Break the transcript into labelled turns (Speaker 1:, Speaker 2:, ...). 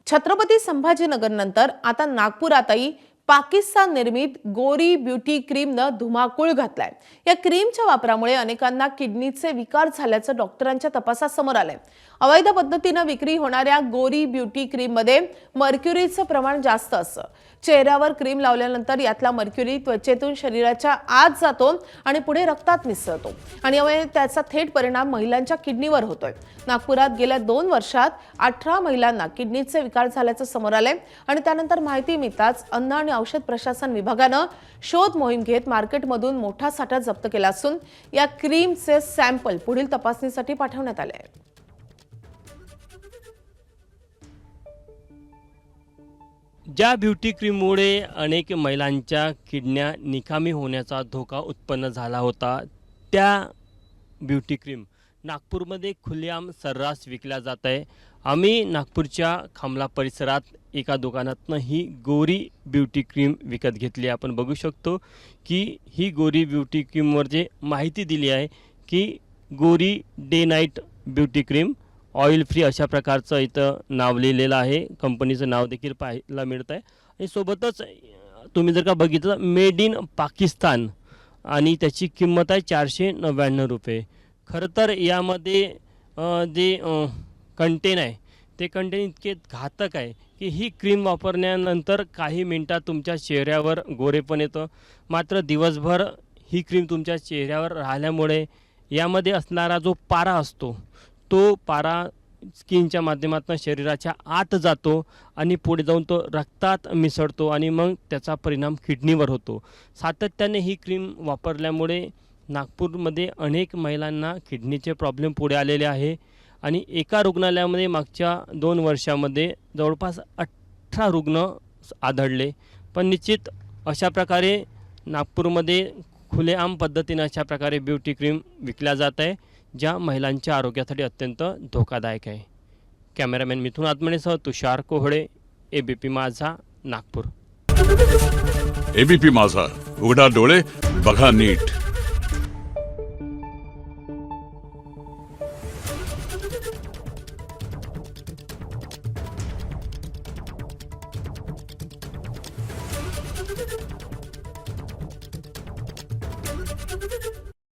Speaker 1: छत्रपती संभाजीनगरनंतर आता नागपुरातही पाकिस्तान निर्मित गोरी ब्युटी क्रीमनं धुमाकूळ घातलाय। या क्रीमच्या वापरामुळे अनेकांना किडनीचे विकार झाल्याचं डॉक्टरांच्या तपासात समोर आलंय। अवैध पद्धतीनं विक्री होणाऱ्या गोरी ब्युटी क्रीममध्ये मर्क्युरीचं प्रमाण जास्त असतं। चेहऱ्यावर क्रीम लावल्यानंतर यातला मर्क्युरी त्वचेतून शरीराच्या आत जातो आणि पुढे रक्तात मिसळतो आणि यामुळे त्याचा थेट परिणाम महिलांच्या किडनीवर होतोय। नागपुरात गेल्या 2 वर्षात 18 महिलांना किडनीचे विकार झाल्याचं समोर आलंय आणि त्यानंतर माहिती मिळताच अन्न आणि औषध प्रशासन विभागानं शोध मोहीम घेत मार्केटमधून मोठा साठा जप्त केला असून या क्रीमचे सॅम्पल पुढील तपासणीसाठी पाठवण्यात आले आहेत।
Speaker 2: ज्या ब्युटी क्रीममुळे अनेक महिलांच्या किडन्या निकामी होण्याचा धोका उत्पन्न झाला होता, त्या ब्युटी क्रीम नागपूरमध्ये खुलेआम सर्रास विकल्या जात आहे। आम्ही नागपूरच्या खामला परिसरात एका दुकानातनं ही गोरी ब्युटी क्रीम विकत घेतली। आपण बघू शकतो की ही गोरी ब्युटी क्रीमवर जे माहिती दिली आहे की गोरी day night beauty cream oil free अशा प्रकारचं इथं नाव लिहिलेलं आहे। कंपनीचं नाव देखील पाहायला मिळत आहे आणि सोबतच तुम्ही जर का बघितलं मेड इन पाकिस्तान आणि त्याची किंमत आहे 499 रुपये। खरं तर यामध्ये जे कंटेन आहे ते कंटेन इतके घातक आहे की ही क्रीम वापरल्यानंतर काही मिनिटात तुमच्या चेहऱ्यावर गोरेपण येतं, मात्र दिवसभर ही क्रीम तुमच्या चेहऱ्यावर राहिल्यामुळे यामध्ये असणारा जो पारा असतो तो पारा स्किनच्या माध्यमातून शरीराच्या आत जातो आणि पुढे जाऊन तो रक्तात मिसळतो आणि मग त्याचा परिणाम किडनीवर होतो। सातत्याने ही क्रीम वापरल्यामुळे नागपूरमध्ये अनेक महिलांना किडनीचे प्रॉब्लेम पुढे आलेले आहे आणि एका रुग्णालयामध्ये मागच्या 2 वर्षामध्ये जवळपास 18 रुग्ण आढळले। पण निश्चित अशा प्रकारे नागपूरमध्ये खुलेआम पद्धतीने अशा प्रकारे ब्युटी क्रीम विकल्या जात आहे, ज्या महिलांच्या आरोग्यासाठी अत्यंत धोकादायक आहे। कॅमेरामॅन मिथुन आत्मनेसह तुषार कोहळे, एबीपी माझा, नागपूर।
Speaker 3: एबीपी माझा, उघडा डोळे बघा नीट।